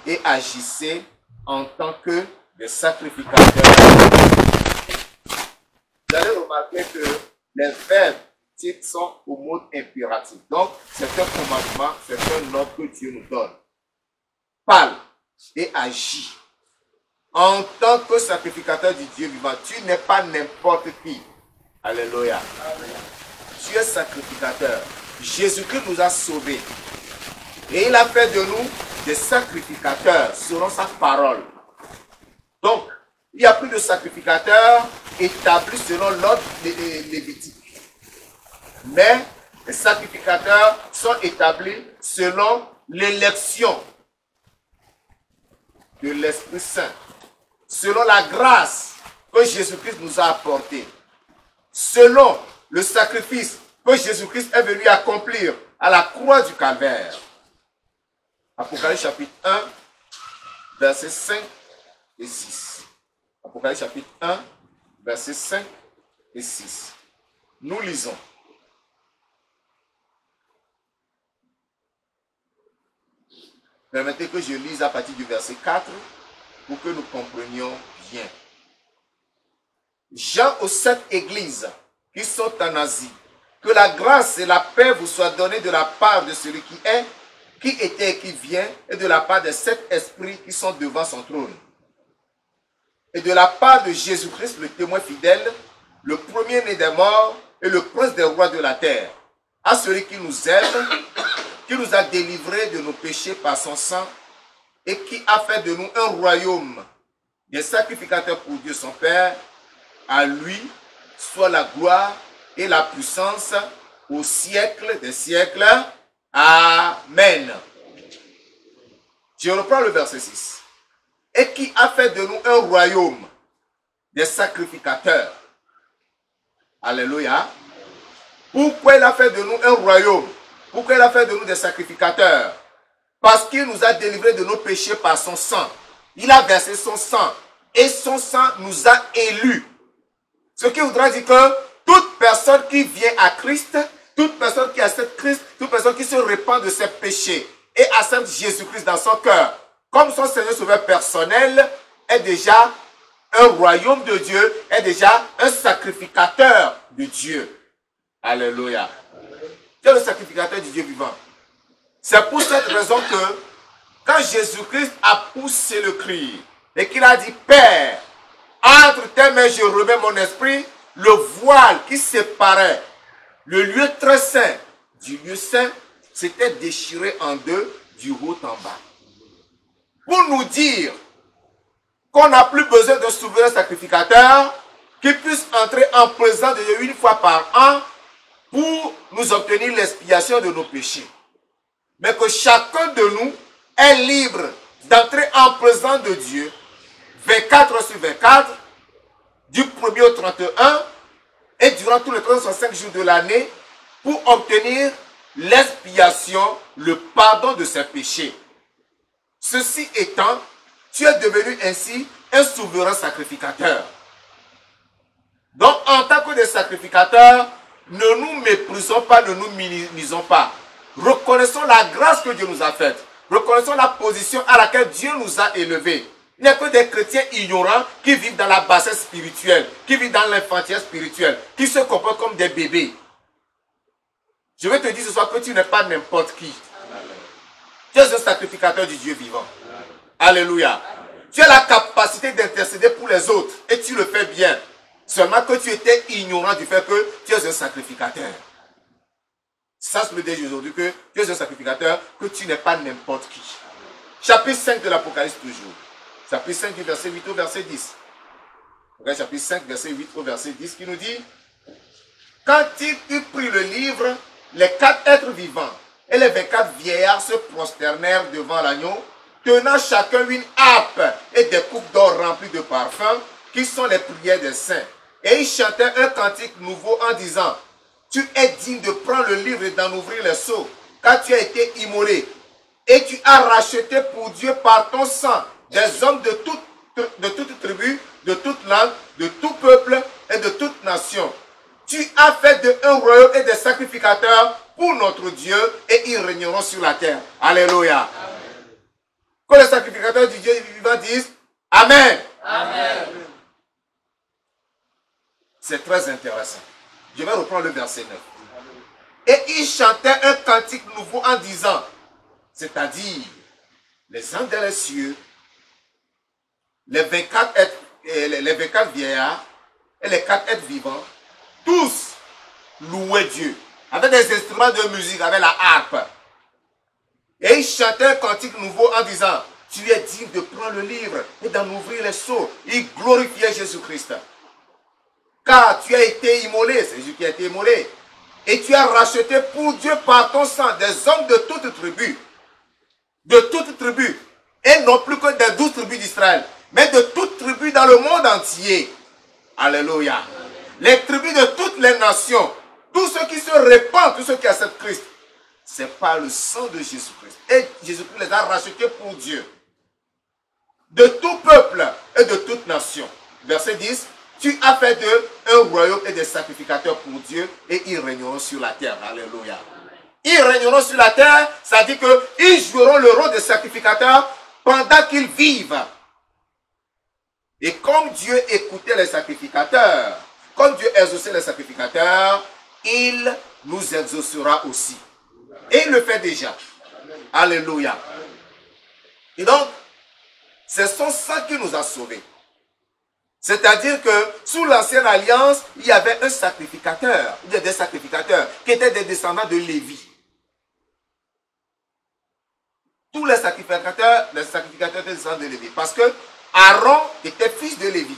et agissez en tant que des sacrificateurs. Vous allez remarquer que les verbes titres sont au mode impératif. Donc, c'est un commandement, c'est un ordre que Dieu nous donne. Parle et agis. En tant que sacrificateur du Dieu vivant, tu n'es pas n'importe qui. Alléluia. Tu es sacrificateur. Jésus-Christ nous a sauvés. Et il a fait de nous des sacrificateurs selon sa parole. Donc, il n'y a plus de sacrificateurs établis selon l'ordre lévitique. Mais les sacrificateurs sont établis selon l'élection de l'Esprit Saint, selon la grâce que Jésus-Christ nous a apportée, selon le sacrifice que Jésus-Christ est venu accomplir à la croix du Calvaire. Apocalypse chapitre 1, versets 5 et 6. Apocalypse chapitre 1, versets 5 et 6. Nous lisons. Permettez que je lise à partir du verset 4 pour que nous comprenions bien. Jean aux 7 églises qui sont en Asie, que la grâce et la paix vous soient données de la part de celui qui est, qui était et qui vient, et de la part des 7 esprits qui sont devant son trône. Et de la part de Jésus-Christ, le témoin fidèle, le premier-né des morts et le prince des rois de la terre, à celui qui nous aime, qui nous a délivrés de nos péchés par son sang et qui a fait de nous un royaume des sacrificateurs pour Dieu son Père. À lui soit la gloire et la puissance au siècle des siècles. Amen. Je reprends le verset 6. Et qui a fait de nous un royaume des sacrificateurs. Alléluia. Pourquoi il a fait de nous un royaume? Pourquoi il a fait de nous des sacrificateurs? Parce qu'il nous a délivrés de nos péchés par son sang. Il a versé son sang. Et son sang nous a élus. Ce qui voudra dire que toute personne qui vient à Christ, toute personne qui accepte Christ, toute personne qui se répand de ses péchés et accepte Jésus-Christ dans son cœur, comme son Seigneur Sauveur personnel, est déjà un royaume de Dieu, est déjà un sacrificateur de Dieu. Alléluia. Tu es le sacrificateur du Dieu vivant. C'est pour cette raison que quand Jésus-Christ a poussé le cri et qu'il a dit, Père, entre tes mains je remets mon esprit, le voile qui séparait le lieu très saint du lieu saint s'était déchiré en deux du haut en bas. Pour nous dire qu'on n'a plus besoin d'un souverain sacrificateur qui puisse entrer en présence de Dieu une fois par an pour nous obtenir l'expiation de nos péchés. Mais que chacun de nous est libre d'entrer en présence de Dieu 24 heures sur 24, du 1er au 31, et durant tous les 365 jours de l'année, pour obtenir l'expiation, le pardon de ses péchés. Ceci étant, tu es devenu ainsi un souverain sacrificateur. Donc, en tant que des sacrificateurs, ne nous méprisons pas, ne nous minimisons pas. Reconnaissons la grâce que Dieu nous a faite. Reconnaissons la position à laquelle Dieu nous a élevés. Il n'y a que des chrétiens ignorants qui vivent dans la bassesse spirituelle, qui vivent dans l'infantillage spirituel, qui se comportent comme des bébés. Je vais te dire ce soir que tu n'es pas n'importe qui. Tu es un sacrificateur du Dieu vivant. Alléluia. Tu as la capacité d'intercéder pour les autres et tu le fais bien. Seulement que tu étais ignorant du fait que tu es un sacrificateur. Ça, je le dis aujourd'hui que tu es un sacrificateur, que tu n'es pas n'importe qui. Chapitre 5 de l'Apocalypse toujours. Chapitre 5 du verset 8 au verset 10. Chapitre 5, verset 8 au verset 10 qui nous dit: quand il eut pris le livre, les 4 êtres vivants et les 24 vieillards se prosternèrent devant l'agneau, tenant chacun une harpe et des coupes d'or remplies de parfums, qui sont les prières des saints. Et ils chantaient un cantique nouveau en disant: tu es digne de prendre le livre et d'en ouvrir les sceaux, car tu as été immolé, et tu as racheté pour Dieu par ton sang des hommes de toute tribu, de toute langue, de tout peuple et de toute nation. Tu as fait d'eux un royaume et des sacrificateurs pour notre Dieu, et ils régneront sur la terre. Alléluia. Que les sacrificateurs disent Amen. Amen. C'est très intéressant. Je vais reprendre le verset 9. Et ils chantaient un cantique nouveau en disant, c'est-à-dire les anges dans les cieux, les 24 vieillards et les 4 êtres vivants, tous louaient Dieu avec des instruments de musique, avec la harpe. Et ils chantaient un cantique nouveau en disant, tu es digne de prendre le livre et d'en ouvrir les sceaux. Ils glorifiaient Jésus-Christ. Car tu as été immolé, c'est Jésus qui a été immolé. Et tu as racheté pour Dieu par ton sang des hommes de toutes tribus. De toutes tribus. Et non plus que des 12 tribus d'Israël, mais de toutes tribus dans le monde entier. Alléluia. Les tribus de toutes les nations, tous ceux qui se répandent, tous ceux qui acceptent Christ, c'est par le sang de Jésus-Christ. Et Jésus-Christ les a rachetés pour Dieu. De tout peuple et de toute nation. Verset 10. Tu as fait d'eux un royaume et des sacrificateurs pour Dieu et ils régneront sur la terre. Alléluia. Ils régneront sur la terre, ça dit qu'ils joueront le rôle de sacrificateurs pendant qu'ils vivent. Et comme Dieu écoutait les sacrificateurs, comme Dieu exauçait les sacrificateurs, il nous exaucera aussi. Et il le fait déjà. Alléluia. Et donc, c'est son sang qui nous a sauvés. C'est-à-dire que sous l'ancienne alliance, il y avait un sacrificateur, il y avait des sacrificateurs qui étaient des descendants de Lévi. Tous les sacrificateurs étaient descendants de Lévi. Parce que Aaron était fils de Lévi.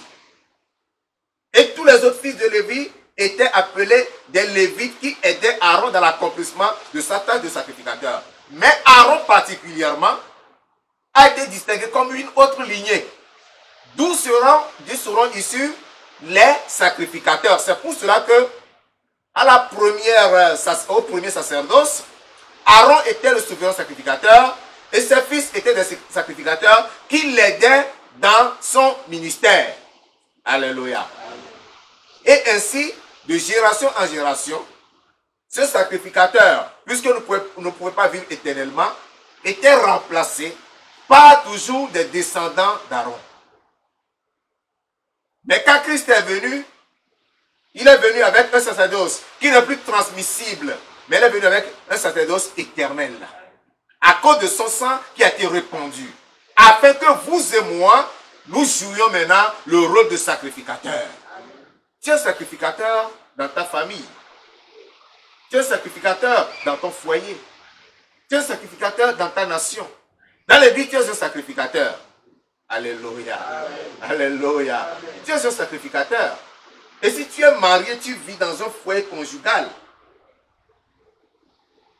Et tous les autres fils de Lévi étaient appelés des Lévites qui aidaient Aaron dans l'accomplissement de sa tâche de sacrificateur. Mais Aaron particulièrement a été distingué comme une autre lignée. D'où seront issus les sacrificateurs. C'est pour cela que au premier sacerdoce, Aaron était le souverain sacrificateur et ses fils étaient des sacrificateurs qui l'aidaient dans son ministère. Alléluia. Et ainsi, de génération en génération, ce sacrificateur, puisque ne pouvait pas vivre éternellement, était remplacé par toujours des descendants d'Aaron. Mais quand Christ est venu, il est venu avec un sacerdoce qui n'est plus transmissible, mais il est venu avec un sacerdoce éternel. À cause de son sang qui a été répandu. Afin que vous et moi, nous jouions maintenant le rôle de sacrificateur. Tu es un sacrificateur dans ta famille. Tu es un sacrificateur dans ton foyer. Tu es un sacrificateur dans ta nation. Dans l'église, tu es un sacrificateur. Alléluia. Alléluia. Tu es un sacrificateur. Et si tu es marié, tu vis dans un foyer conjugal.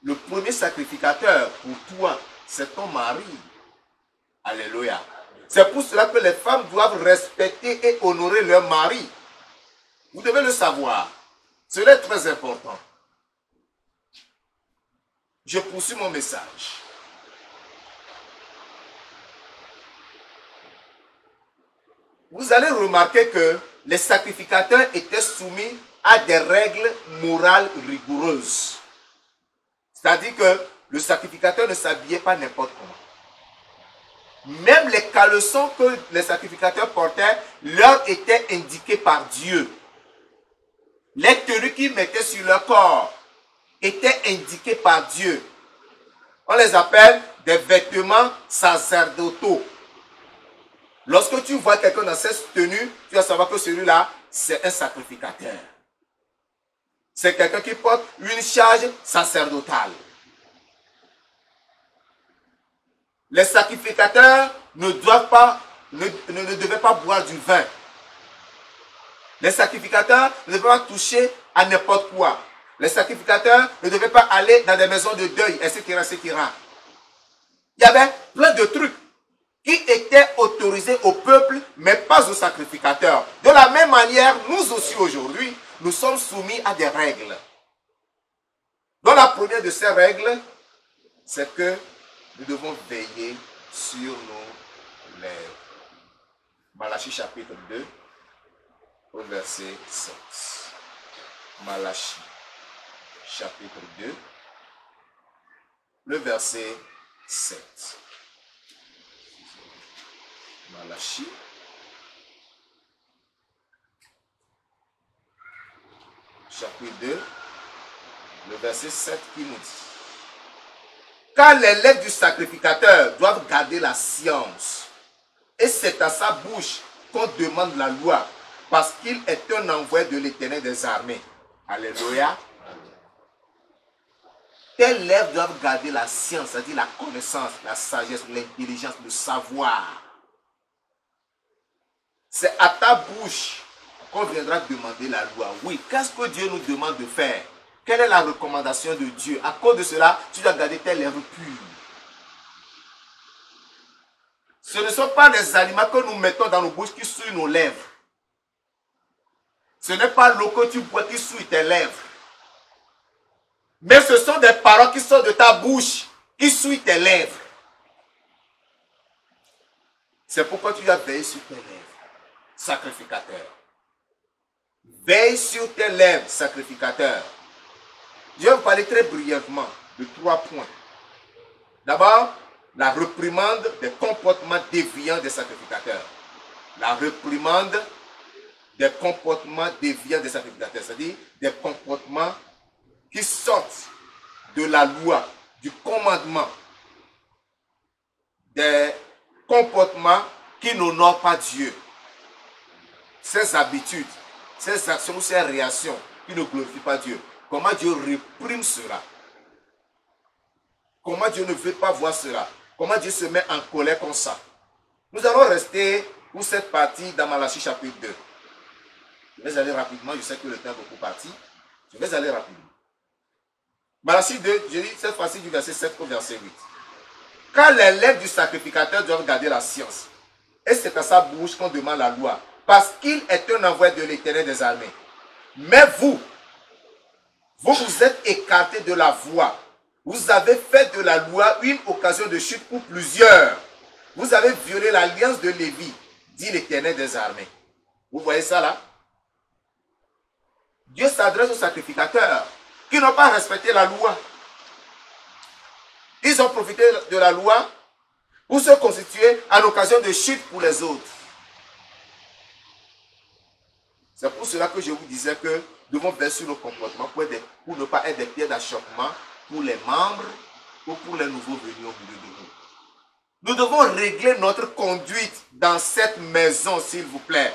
Le premier sacrificateur pour toi, c'est ton mari. Alléluia. C'est pour cela que les femmes doivent respecter et honorer leur mari. Vous devez le savoir. Cela est très important. Je poursuis mon message. Vous allez remarquer que les sacrificateurs étaient soumis à des règles morales rigoureuses. C'est-à-dire que le sacrificateur ne s'habillait pas n'importe comment. Même les caleçons que les sacrificateurs portaient leur étaient indiqués par Dieu. Les tenues qu'ils mettaient sur leur corps étaient indiquées par Dieu. On les appelle des vêtements sacerdotaux. Lorsque tu vois quelqu'un dans cette tenue, tu vas savoir que celui-là, c'est un sacrificateur. C'est quelqu'un qui porte une charge sacerdotale. Les sacrificateurs ne devaient pas boire du vin. Les sacrificateurs ne devaient pas toucher à n'importe quoi. Les sacrificateurs ne devaient pas aller dans des maisons de deuil, etc., etc. Il y avait plein de trucs qui étaient autorisés au peuple, mais pas aux sacrificateurs. De la même manière, nous aussi aujourd'hui, nous sommes soumis à des règles. Dans la première de ces règles, c'est que nous devons veiller sur nos lèvres. Malachie chapitre 2, au verset 7. Malachie chapitre 2, le verset 7. Malachie. Chapitre 2, le verset 7 qui nous dit: car les lèvres du sacrificateur doivent garder la science, et c'est à sa bouche qu'on demande la loi, parce qu'il est un envoyé de l'Éternel des armées. Alléluia. Tes lèvres doivent garder la science, c'est-à-dire la connaissance, la sagesse, l'intelligence, le savoir. C'est à ta bouche qu'on viendra demander la loi. Oui, qu'est-ce que Dieu nous demande de faire? Quelle est la recommandation de Dieu? À cause de cela, tu dois garder tes lèvres pures. Ce ne sont pas des aliments que nous mettons dans nos bouches qui souillent nos lèvres. Ce n'est pas l'eau que tu bois qui souille tes lèvres. Mais ce sont des paroles qui sortent de ta bouche, qui souillent tes lèvres. C'est pourquoi tu dois veiller sur tes lèvres, sacrificateur. Veille sur tes lèvres, sacrificateur. Je vais vous parler très brièvement de 3 points. D'abord, la réprimande des comportements déviants des sacrificateurs. La réprimande des comportements déviants des sacrificateurs, c'est-à-dire des comportements qui sortent de la loi, du commandement, des comportements qui n'honorent pas Dieu. Ces habitudes, ces actions, ces réactions qui ne glorifient pas Dieu. Comment Dieu réprime cela? Comment Dieu ne veut pas voir cela? Comment Dieu se met en colère comme ça? Nous allons rester pour cette partie dans Malachie chapitre 2. Je vais aller rapidement, je sais que le temps est beaucoup parti. Je vais aller rapidement. Malachie 2, je lis cette fois-ci du verset 7 au verset 8. Car les lèvres du sacrificateur doivent garder la science, et c'est à sa bouche qu'on demande la loi, parce qu'il est un envoyé de l'Éternel des armées. Mais vous vous êtes écartés de la voie. Vous avez fait de la loi une occasion de chute pour plusieurs. Vous avez violé l'alliance de Lévi, dit l'Éternel des armées. Vous voyez ça là? Dieu s'adresse aux sacrificateurs qui n'ont pas respecté la loi. Ils ont profité de la loi pour se constituer en occasion de chute pour les autres. C'est pour cela que je vous disais que nous devons veiller sur nos comportements pour ne pas être des pierres d'achoppement pour les membres ou pour les nouveaux venus au milieu de nous. Nous devons régler notre conduite dans cette maison, s'il vous plaît.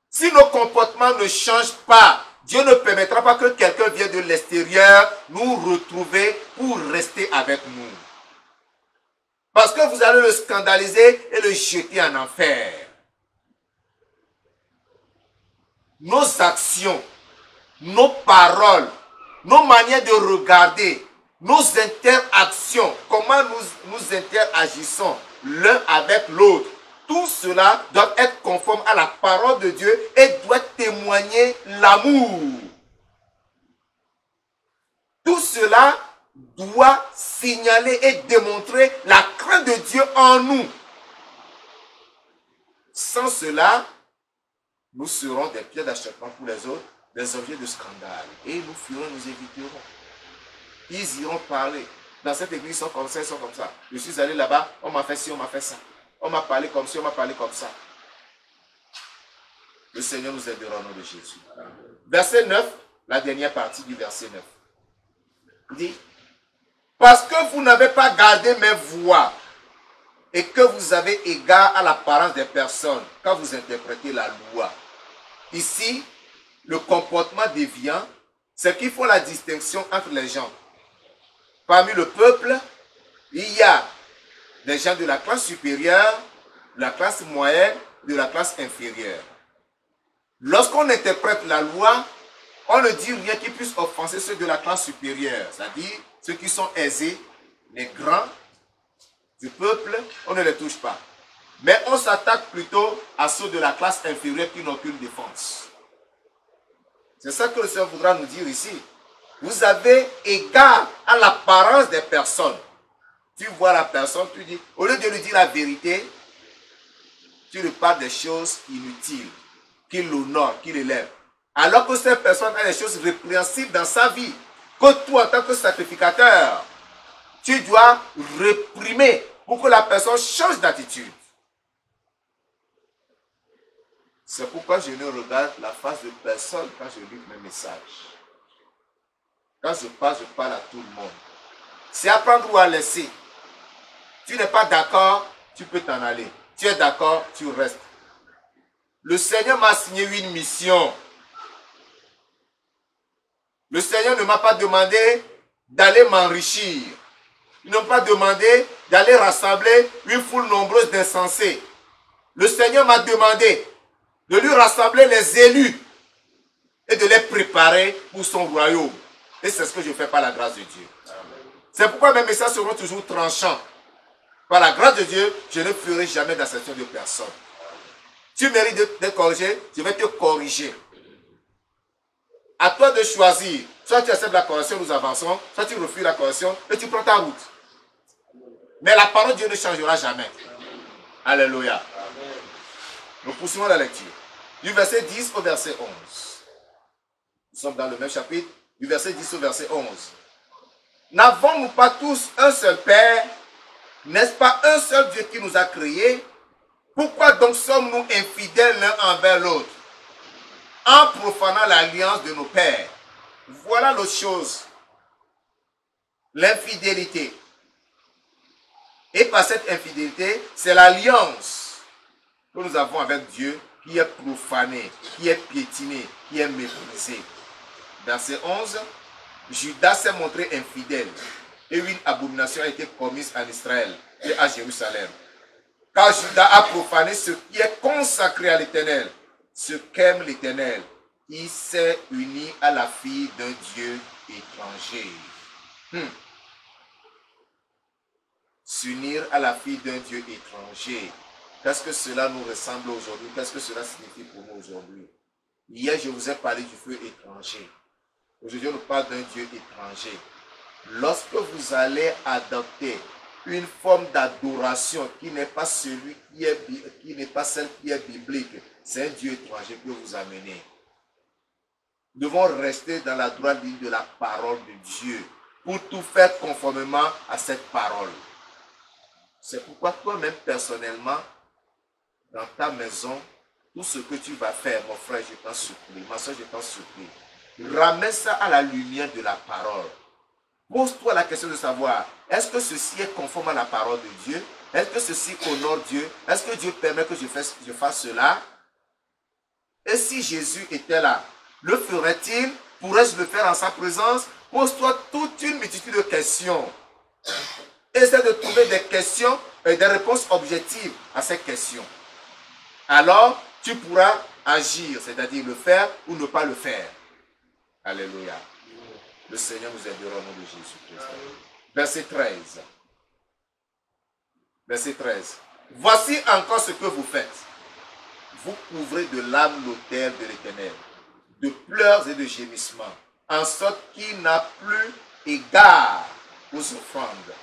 Si nos comportements ne changent pas, Dieu ne permettra pas que quelqu'un vienne de l'extérieur nous retrouver pour rester avec nous. Parce que vous allez le scandaliser et le jeter en enfer. Nos actions, nos paroles, nos manières de regarder, nos interactions, comment nous interagissons l'un avec l'autre, tout cela doit être conforme à la parole de Dieu et doit témoigner l'amour. Tout cela doit signaler et démontrer la crainte de Dieu en nous. Sans cela, nous serons des pierres d'achoppement pour les autres, des objets de scandale. Et nous fuirons, nous éviterons. Ils iront parler. Dans cette église, ils sont comme ça, ils sont comme ça. Je suis allé là-bas, on m'a fait ci, on m'a fait ça. On m'a parlé comme ci, on m'a parlé comme ça. Le Seigneur nous aidera au nom de Jésus. Verset 9, la dernière partie du verset 9. Il dit, parce que vous n'avez pas gardé mes voies et que vous avez égard à l'apparence des personnes quand vous interprétez la loi. Ici, le comportement déviant, c'est qu'il faut la distinction entre les gens. Parmi le peuple, il y a des gens de la classe supérieure, de la classe moyenne, de la classe inférieure. Lorsqu'on interprète la loi, on ne dit rien qui puisse offenser ceux de la classe supérieure, c'est-à-dire ceux qui sont aisés, les grands du peuple, on ne les touche pas. Mais on s'attaque plutôt à ceux de la classe inférieure qui n'ont aucune défense. C'est ça que le Seigneur voudra nous dire ici. Vous avez égard à l'apparence des personnes. Tu vois la personne, tu dis, au lieu de lui dire la vérité, tu lui parles des choses inutiles, qui l'honorent, qui l'élèvent. Alors que cette personne a des choses répréhensibles dans sa vie, que toi, en tant que sacrificateur, tu dois réprimer pour que la personne change d'attitude. C'est pourquoi je ne regarde la face de personne quand je lis mes messages. Quand je parle à tout le monde. C'est à prendre ou à laisser. Tu n'es pas d'accord, tu peux t'en aller. Tu es d'accord, tu restes. Le Seigneur m'a assigné une mission. Le Seigneur ne m'a pas demandé d'aller m'enrichir. Il ne m'a pas demandé d'aller rassembler une foule nombreuse d'insensés. Le Seigneur m'a demandé de lui rassembler les élus et de les préparer pour son royaume. Et c'est ce que je fais par la grâce de Dieu. C'est pourquoi mes messages seront toujours tranchants. Par la grâce de Dieu, je ne ferai jamais d'acception de personne. Tu mérites d'être corrigé, je vais te corriger. À toi de choisir. Soit tu acceptes la correction, nous avançons, soit tu refuses la correction et tu prends ta route. Mais la parole de Dieu ne changera jamais. Alléluia. Nous poursuivons la lecture. Du verset 10 au verset 11. Nous sommes dans le même chapitre, du verset 10 au verset 11. N'avons-nous pas tous un seul Père? N'est-ce pas un seul Dieu qui nous a créés? Pourquoi donc sommes-nous infidèles l'un envers l'autre, en profanant l'alliance de nos pères? Voilà l'autre chose. L'infidélité. Et par cette infidélité, c'est l'alliance que nous avons avec Dieu qui est profanée, qui est piétinée, qui est méprisée. Verset 11. Judas s'est montré infidèle et une abomination a été commise en Israël et à Jérusalem. Car Judas a profané ce qui est consacré à l'Éternel, ce qu'aime l'Éternel. Il s'est uni à la fille d'un Dieu étranger. S'unir à la fille d'un Dieu étranger. Qu'est-ce que cela nous ressemble aujourd'hui? Qu'est-ce que cela signifie pour nous aujourd'hui? Hier, je vous ai parlé du feu étranger. Aujourd'hui, on nous parle d'un Dieu étranger. Lorsque vous allez adopter une forme d'adoration qui n'est pas celle qui est biblique, c'est un Dieu étranger que vous amenez. Nous devons rester dans la droite ligne de la parole de Dieu pour tout faire conformément à cette parole. C'est pourquoi toi-même personnellement, dans ta maison, tout ce que tu vas faire, mon frère, je t'en supplie, ma soeur, je t'en supplie, ramène ça à la lumière de la parole. Pose-toi la question de savoir, est-ce que ceci est conforme à la parole de Dieu? Est-ce que ceci honore Dieu? Est-ce que Dieu permet que je fasse cela? Et si Jésus était là, le ferait-il? Pourrais-je le faire en sa présence? Pose-toi toute une multitude de questions. Essaie de trouver des questions et des réponses objectives à ces questions. Alors, tu pourras agir, c'est-à-dire le faire ou ne pas le faire. Alléluia. Le Seigneur nous aidera au nom de Jésus-Christ. Verset 13. Verset 13. Voici encore ce que vous faites. Vous couvrez de larmes l'autel de l'Éternel, de pleurs et de gémissements, en sorte qu'il n'a plus égard aux offrandes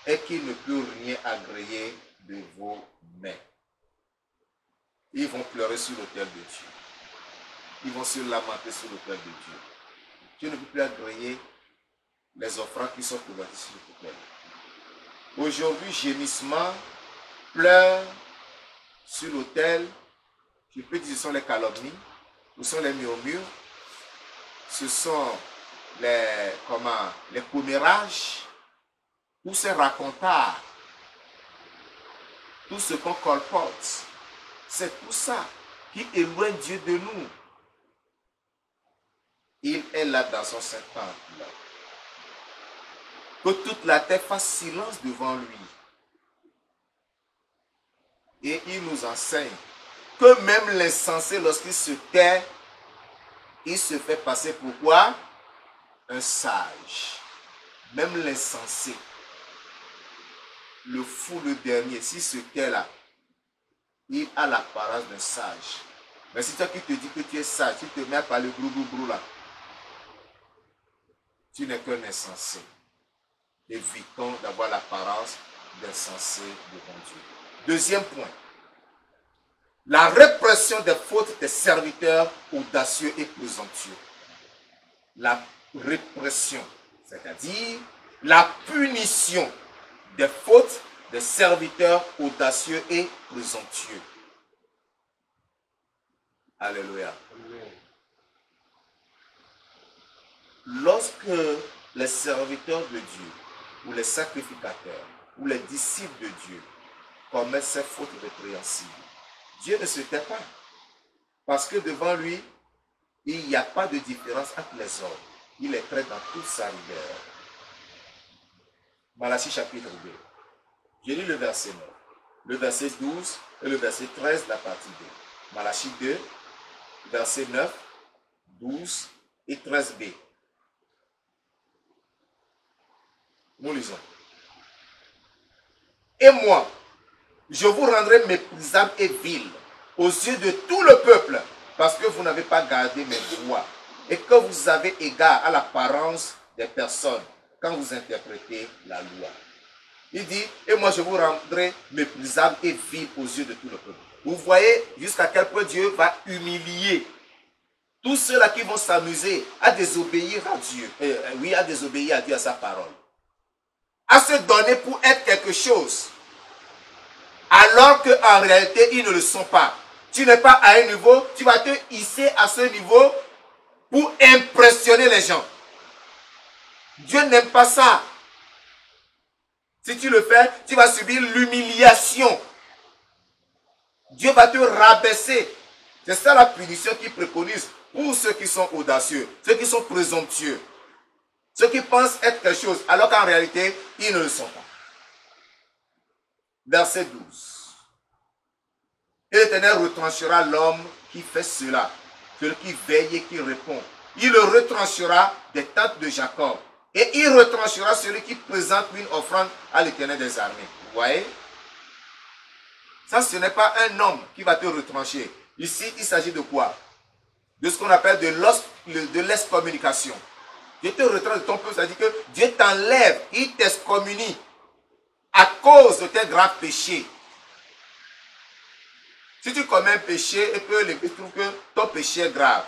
et qu'il ne peut rien agréer de vos mains. Ils vont pleurer sur l'autel de Dieu. Ils vont se lamenter sur l'autel de Dieu. Dieu ne peut plus agréer les offrandes qui sont présentées sur l'autel. Aujourd'hui, gémissement, pleurs sur l'autel, je peux dire ce sont les calomnies, ce sont les murmures, ce sont les commérages, tous ces racontards, tout ce qu'on colporte. C'est tout ça qui éloigne Dieu de nous. Il est là dans son saint temple. Que toute la terre fasse silence devant lui. Et il nous enseigne que même l'insensé, lorsqu'il se tait, il se fait passer pour quoi? Un sage. Même l'insensé, le fou, le dernier, s'il se tait là, il a l'apparence d'un sage. Mais si toi qui te dis que tu es sage, tu te mets à parler brou là, tu n'es qu'un insensé. Évitons d'avoir l'apparence d'insensé devant Dieu. Deuxième point. La répression des fautes des serviteurs audacieux et présomptueux. La répression, c'est-à-dire la punition des fautes des serviteurs audacieux et présomptueux. Alléluia. Lorsque les serviteurs de Dieu, ou les sacrificateurs, ou les disciples de Dieu commettent ces fautes répréhensibles, Dieu ne se tait pas. Parce que devant lui, il n'y a pas de différence entre les hommes. Il est prêt dans toute sa rigueur. Malachie chapitre 2. J'ai lu le verset 9, le verset 12 et le verset 13 de la partie 2. Malachie 2, verset 9, 12 et 13b. Nous lisons. Et moi, je vous rendrai méprisable et vil aux yeux de tout le peuple, parce que vous n'avez pas gardé mes voies et que vous avez égard à l'apparence des personnes quand vous interprétez la loi. Il dit, et moi je vous rendrai méprisable et vil aux yeux de tout le peuple. Vous voyez jusqu'à quel point Dieu va humilier tous ceux-là qui vont s'amuser à désobéir à Dieu. Oui, à désobéir à Dieu, à sa parole. À se donner pour être quelque chose. Alors qu'en réalité, ils ne le sont pas. Tu n'es pas à un niveau, tu vas te hisser à ce niveau pour impressionner les gens. Dieu n'aime pas ça. Si tu le fais, tu vas subir l'humiliation. Dieu va te rabaisser. C'est ça la punition qu'il préconise pour ceux qui sont audacieux, ceux qui sont présomptueux, ceux qui pensent être quelque chose, alors qu'en réalité, ils ne le sont pas. Verset 12. Et l'Éternel retranchera l'homme qui fait cela, celui qui veille et qui répond. Il le retranchera des tentes de Jacob. Et il retranchera celui qui présente une offrande à l'Éternel des armées. Vous voyez? Ça, ce n'est pas un homme qui va te retrancher. Ici, il s'agit de quoi? De ce qu'on appelle de l'excommunication. Dieu te retranche de ton peuple, ça dit que Dieu t'enlève, il t'excommunie à cause de tes graves péchés. Si tu commets un péché et que l'Église trouve que ton péché est grave,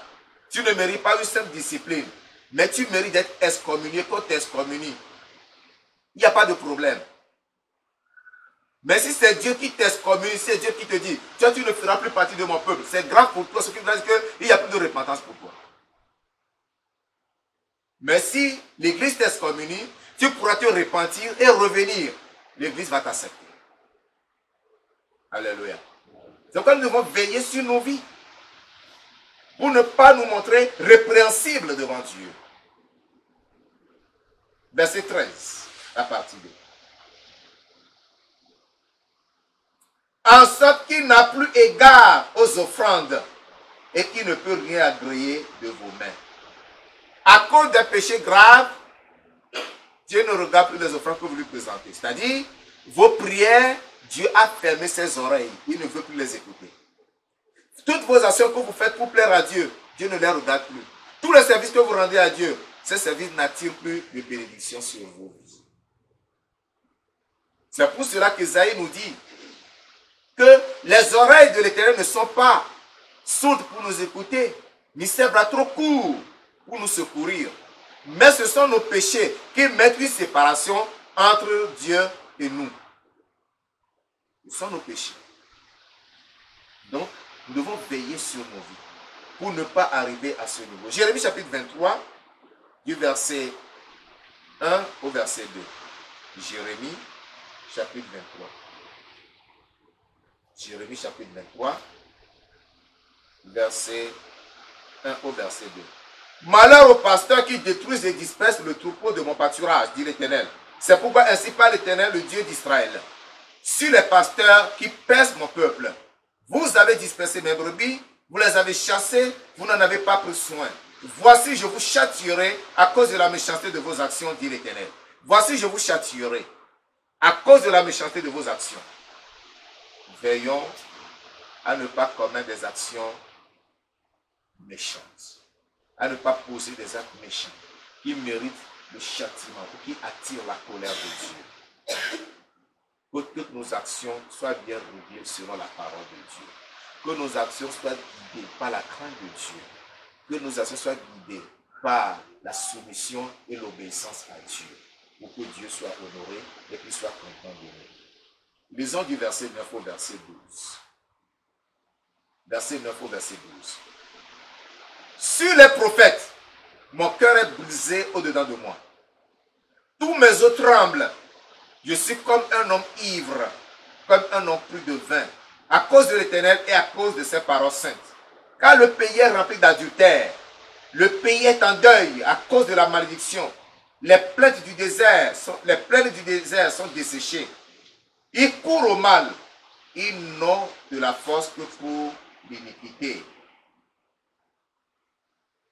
tu ne mérites pas une simple discipline, mais tu mérites d'être excommunié, qu'on t'excommunie. Il n'y a pas de problème. Mais si c'est Dieu qui t'excommunie, c'est Dieu qui te dit, toi tu ne feras plus partie de mon peuple, c'est grave pour toi, ce qui veut dire qu'il n'y a plus de repentance pour toi. Mais si l'Église t'excommunie, tu pourras te repentir et revenir. L'Église va t'accepter. Alléluia. C'est pourquoi nous devons veiller sur nos vies. Pour ne pas nous montrer répréhensibles devant Dieu. Verset 13, la partie 2. En sorte qu'il n'a plus égard aux offrandes et qu'il ne peut rien agréer de vos mains. À cause des péchés graves, Dieu ne regarde plus les offrandes que vous lui présentez. C'est-à-dire, vos prières, Dieu a fermé ses oreilles. Il ne veut plus les écouter. Toutes vos actions que vous faites pour plaire à Dieu, Dieu ne les regarde plus. Tous les services que vous rendez à Dieu, ces services n'attirent plus de bénédiction sur vous. C'est pour cela qu'Ésaïe nous dit que les oreilles de l'Éternel ne sont pas sourdes pour nous écouter, ni ses bras trop courts pour nous secourir. Mais ce sont nos péchés qui mettent une séparation entre Dieu et nous. Ce sont nos péchés. Donc, nous devons veiller sur nos vies pour ne pas arriver à ce niveau. Jérémie chapitre 23, du verset 1 au verset 2. Jérémie chapitre 23. Jérémie chapitre 23, verset 1 au verset 2. Malheur aux pasteurs qui détruisent et dispersent le troupeau de mon pâturage, dit l'Éternel. C'est pourquoi ainsi parle l'Éternel, le Dieu d'Israël. Sur les pasteurs qui pèsent mon peuple, vous avez dispersé mes brebis, vous les avez chassées, vous n'en avez pas pris soin. Voici, je vous châtierai à cause de la méchanceté de vos actions, dit l'Éternel. Voici, je vous châtierai à cause de la méchanceté de vos actions. Veillons à ne pas commettre des actions méchantes, à ne pas poser des actes méchants qui méritent le châtiment ou qui attirent la colère de Dieu. Que toutes nos actions soient bien réglées selon la parole de Dieu. Que nos actions soient guidées par la crainte de Dieu. Que nos actions soient guidées par la soumission et l'obéissance à Dieu. Pour que Dieu soit honoré et qu'il soit content de nous. Lisons du verset 9 au verset 12. Verset 9 au verset 12. Sur les prophètes, mon cœur est brisé au-dedans de moi. Tous mes os tremblent. Je suis comme un homme ivre, comme un homme pris de vin, à cause de l'Éternel et à cause de ses paroles saintes. Car le pays est rempli d'adultère. Le pays est en deuil à cause de la malédiction. Les plaines du désert sont desséchées. Ils courent au mal. Ils n'ont de la force que pour l'iniquité.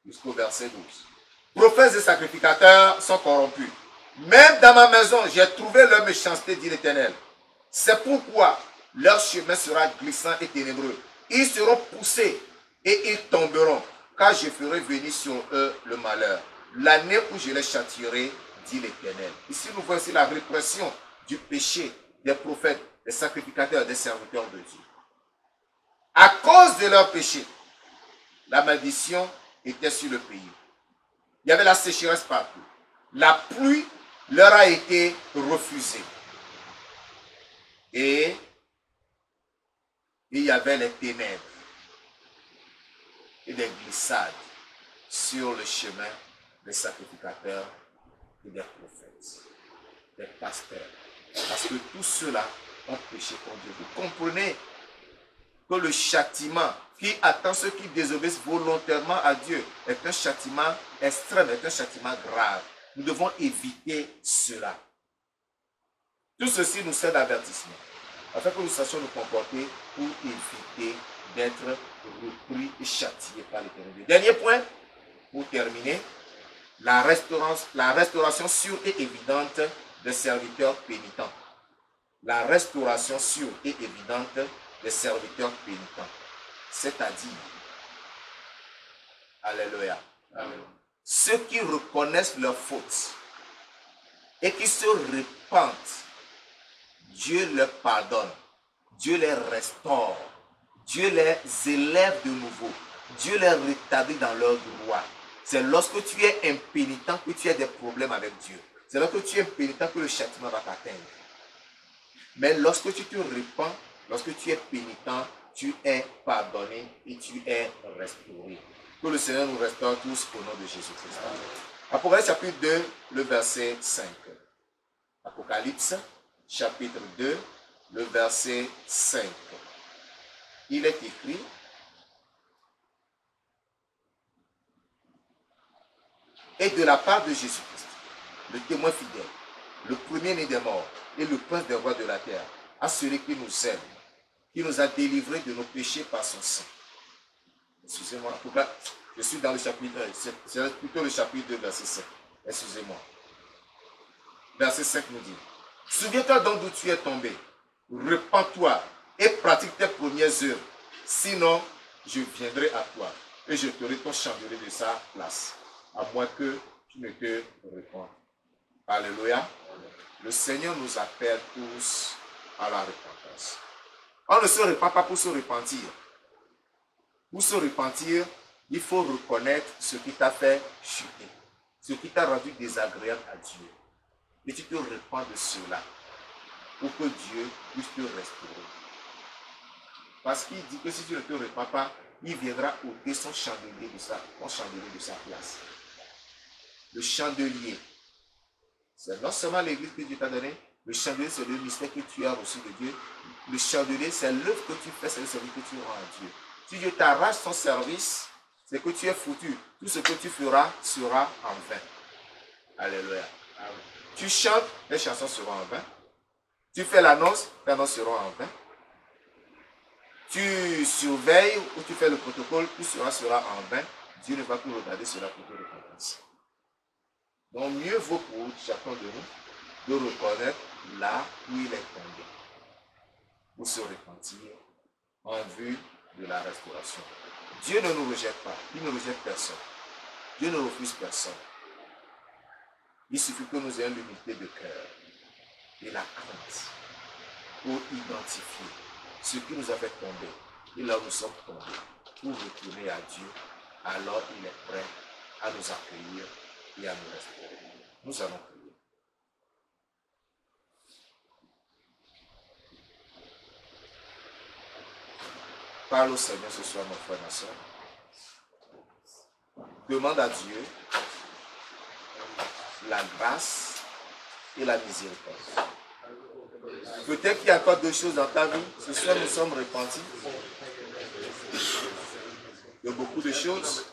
Jusqu'au verset 12. Prophètes et sacrificateurs sont corrompus. Même dans ma maison, j'ai trouvé leur méchanceté, dit l'Éternel. C'est pourquoi leur chemin sera glissant et ténébreux. Ils seront poussés et ils tomberont, car je ferai venir sur eux le malheur. L'année où je les châtierai, dit l'Éternel. Ici, nous voici la répression du péché des prophètes, des sacrificateurs, des serviteurs de Dieu. À cause de leur péché, la malédiction était sur le pays. Il y avait la sécheresse partout. La pluie leur a été refusée. Et il y avait les ténèbres et des glissades sur le chemin des sacrificateurs et des prophètes, des pasteurs. Parce que tous ceux-là ont péché contre Dieu. Vous comprenez que le châtiment qui attend ceux qui désobéissent volontairement à Dieu est un châtiment extrême, est un châtiment grave. Nous devons éviter cela. Tout ceci nous sert d'avertissement, afin que nous sachions nous comporter pour éviter d'être repris et châtiés par l'Éternel. Dernier point, pour terminer, la restauration sûre et évidente des serviteurs pénitents. La restauration sûre et évidente des serviteurs pénitents. C'est-à-dire, alléluia, ceux qui reconnaissent leurs fautes et qui se repentent, Dieu leur pardonne, Dieu les restaure, Dieu les élève de nouveau, Dieu les rétablit dans leur droit. C'est lorsque tu es impénitent que tu as des problèmes avec Dieu. C'est lorsque tu es impénitent que le châtiment va t'atteindre. Mais lorsque tu te repens, lorsque tu es pénitent, tu es pardonné et tu es restauré. Que le Seigneur nous restaure tous au nom de Jésus-Christ. Apocalypse chapitre 2, le verset 5. Apocalypse chapitre 2, le verset 5. Il est écrit: et de la part de Jésus-Christ, le témoin fidèle, le premier-né des morts et le prince des rois de la terre, à celui qui nous aime, qui nous a délivrés de nos péchés par son sang. Excusez-moi, je suis dans le chapitre 1, c'est plutôt le chapitre 2, verset 5. Excusez-moi. Verset 5 nous dit: souviens-toi donc d'où tu es tombé, repens-toi et pratique tes premières œuvres, sinon je viendrai à toi et je te ton chandelier de sa place, à moins que tu ne te repentes. Alléluia. Le Seigneur nous appelle tous à la repentance. On ne se repent pas pour se repentir. Pour se repentir, il faut reconnaître ce qui t'a fait chuter, ce qui t'a rendu désagréable à Dieu. Et tu te repens de cela pour que Dieu puisse te restaurer. Parce qu'il dit que si tu ne te repens pas, il viendra ôter son chandelier de sa place. Le chandelier, c'est non seulement l'église que Dieu t'a donné, le chandelier, c'est le mystère que tu as reçu de Dieu. Le chandelier, c'est l'œuvre que tu fais, c'est le service que tu rends à Dieu. Si Dieu t'arrache son service, c'est que tu es foutu. Tout ce que tu feras sera en vain. Alléluia. Amen. Tu chantes, les chansons seront en vain. Tu fais l'annonce, les annonces seront en vain. Tu surveilles ou tu fais le protocole, tout sera en vain. Dieu ne va plus regarder cela pour te récompenser. Donc mieux vaut pour chacun de nous de reconnaître là où il est tombé, pour se repentir en vue de la restauration. Dieu ne nous rejette pas, il ne rejette personne. Dieu ne refuse personne. Il suffit que nous ayons l'unité de cœur et la crainte pour identifier ce qui nous a fait tomber. Et là où nous sommes tombés, pour retourner à Dieu, alors il est prêt à nous accueillir et à nous restaurer. Nous allons prier. Parle au Seigneur ce soir, mon frère, ma soeur. Demande à Dieu la grâce et la miséricorde. Peut-être qu'il y a encore deux choses dans ta vie. Ce soir, nous sommes repentis de beaucoup de choses.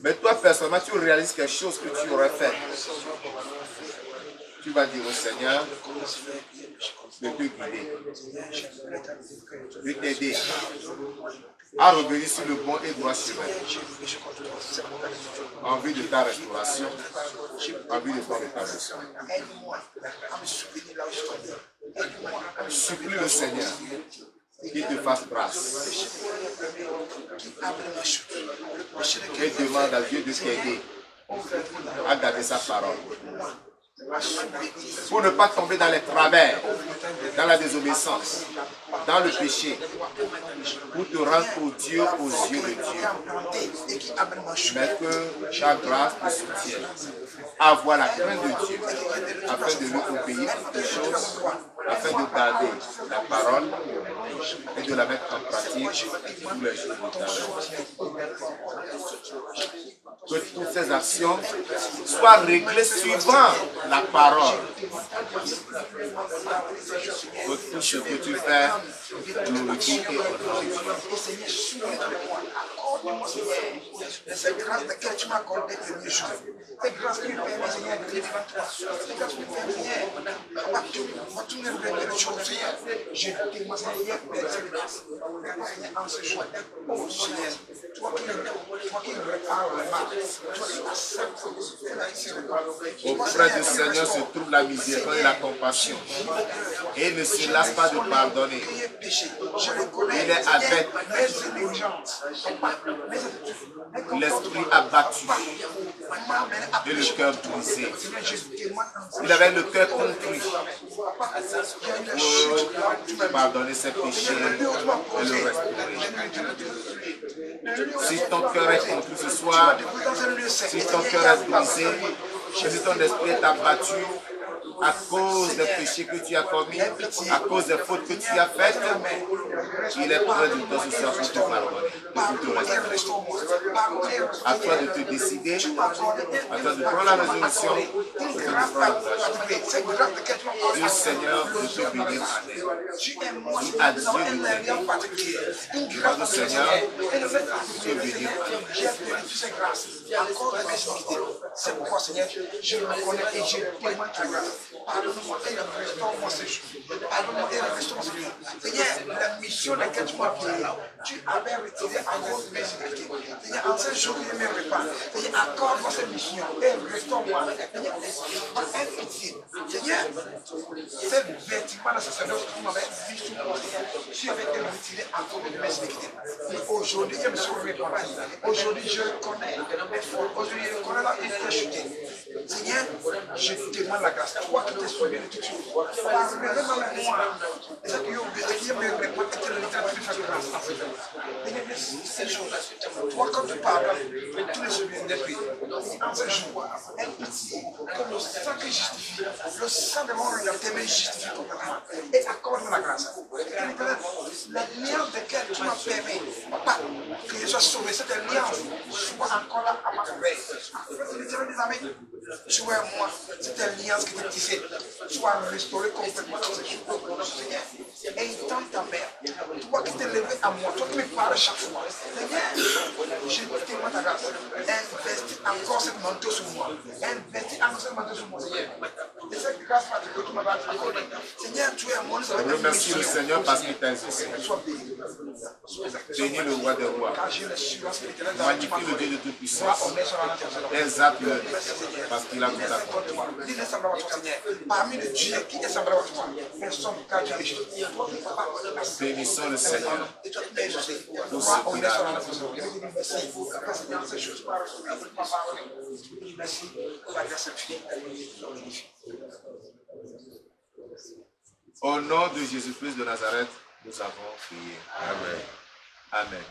Mais toi, personnellement, tu réalises quelque chose que tu aurais fait. Tu vas dire au Seigneur de te guider, de t'aider à revenir sur le bon et droit chemin, en vue de ta restauration, en vue de ton rétablissement. Supplie le Seigneur qu'il te fasse grâce et demande à Dieu de t'aider à garder sa parole, pour ne pas tomber dans les travers, dans la désobéissance, dans le péché, pour te rendre odieux aux yeux de Dieu. Mais que ta grâce te soutienne à avoir la crainte de Dieu, afin de lui obéir à toutes choses, afin de garder la parole et de la mettre en pratique tous les jours de ta vie. Que toutes ces actions soient réglées suivant la parole. Que tout ce que tu fais glorifie et honore Dieu. Cette grâce de laquelle tu m'as accordé le premier jour, cette grâce qui me permet, Seigneur, de vivre en toi, cette grâce qui me permet, Seigneur, de tourner le les choses, Seigneur. Je te demande, Seigneur, cette grâce, Seigneur, en ce jour. Oh Seigneur, toi qui répares le mal, toi qui acceptes auprès du Seigneur se trouve la miséricorde et la compassion. Et il ne se lasse pas de pardonner. Il est avec l'esprit abattu et le cœur brisé. Il avait le cœur contrit pour pardonner ses péchés et le restaurer. Si ton cœur est contrit ce soir, si ton cœur est brisé, si ton esprit est abattu à cause des péchés que tu as commis, à cause des fautes que tu as faites, il est prêt de toi ce soir pour te pardonner, pour te restaurer. À toi de te décider, à toi de prendre la résolution, le Seigneur de te bénir. Dis à Dieu de t'aider. Demande au Seigneur de te bénir. C'est pourquoi, Seigneur, je me connais et je demande ta grâce. Pardonne-moi et restaure-moi ce jour. Pardonne-moi et restaure-moi ce jour. Seigneur, la mission à laquelle tu m'as appelé, tu avais retiré à cause de mes iniquités. Seigneur, en ce jour, je me répare. Seigneur, accorde-moi cette mission et restaure-moi. Seigneur, pas un pitié. Seigneur, ce vêtement de sacerdoce que tu m'avais mis sur moi, tu avais été retiré à cause de mes iniquités. Aujourd'hui, je me suis réparé. Aujourd'hui, je reconnais mes fautes. Aujourd'hui, je reconnais la vie que je suis. Seigneur, je te demande la grâce. Toi qui t'es sauvé de toutes choses. Pardonne-moi dans la mémoire. Et ça qui me répond que tu es le littérature de sa grâce. Seigneur, ces jours, toi quand tu parles, tous les souviens d'esprit. En ce jour, un pitié, comme le sang qui justifie, le sang de mon regard t'aimait justifie complètement. Et accorde-moi la grâce. L'alliance de laquelle tu m'as permis, papa, que je sois sauvé, cette alliance soit encore là à ma veille. Des amis, sois moi, cette alliance qui t'est tissée, soit restaurée complètement dans ce jour. Seigneur, étends ta mère, toi qui t'es levé à moi, toi qui me parles chaque fois. Seigneur, je te demande ta grâce. Investis encore cette manteau sur moi. Investis encore cette manteau sur moi, Seigneur. Et cette grâce que tu m'as accordée. Seigneur, tu es mon Seigneur. Remercie le Seigneur parce qu'il t'a exaucé. Bénis le roi des rois. Magnifie le Dieu de toute puissance. Exalte-le parce qu'il a tout accordé. Parmi les dieux qui est semblable à toi, personne car tu es juste. Bénissons le Seigneur pour ce qu'il a fait. Merci pour la grâce infinie. Au nom de Jésus-Christ de Nazareth, nous avons prié. Amen. Amen.